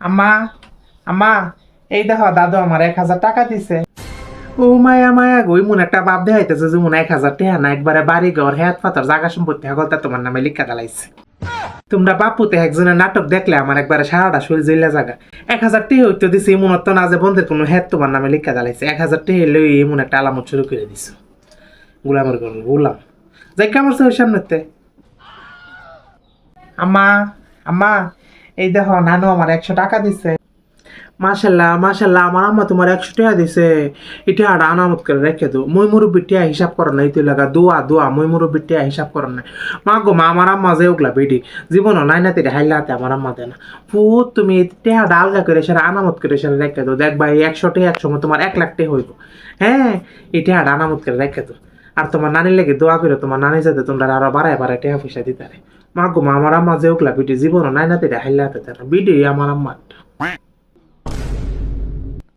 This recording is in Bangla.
আম্মা আম্মা, এই দেখো দাদু আমার 1,000 টাকা দিছে। ও মায়া মায়া গো, মন একটা বাপ দেখাইতেছে যে মনে 1,000 টাকা না, একবারে বাড়ি ঘর হ্যাত পাতার জায়গা সম্পত্তি হগলতা তোমার নামে লিখা দালাইছে। তোমরা বাপুতে একজনের নাটক দেখলে আমার একবারে সারাটা শরীর জেলা জায়গা। 1,000 টাকা হইতে দিছে এমন তো না যে বন্ধের কোনো হ্যাত তোমার নামে লিখা দালাইছে। 1,000 টাকা এলে এমন একটা আলামত শুরু করে দিছো। গোলামের ঘর গোলাম যাই কেমন ওই সামনেতে। আম্মা আম্মা, এই দেখো নানু আমার 100 টাকা দিছে। মাশাল্লাহ মাশাল্লাহ, আমার আম্মা তোমার 100 টাকা দিছে। এটা আর আনামত করে রেখে দো। মই মুরব্বী টিয়া হিসাব করো নাই, তুই লাগা দোয়া দোয়া মই মুরব্বী টিয়া হিসাব করো নাই। মা গো মা, আমার আম্মা যে ওগুলা বেডি জীবনও নাই না তেরে হাইলাতে আমার আম্মা দেয় না। ফুট তুমি টেহা ডালগা করে সেরা আনামত করে সেরা রেখে দো। দেখবা এই 100 টাকা একসময় তোমার 1,00,000 টাকা হইব। হ্যাঁ, এটা আর আনামত করে রেখে দো। আর তোমার নানির লেগে দোয়া করো, তোমার নানি যাতে তোমরা আরো বাড়ায় বাড়ায় টাকা পয়সা দিতে পারে। মা গো মা, আমার আম্মা যে ওগুলা বেডি জীবনও নাই না তেরে হাইলাতে দেয় না। বিডি আমার আম্মা।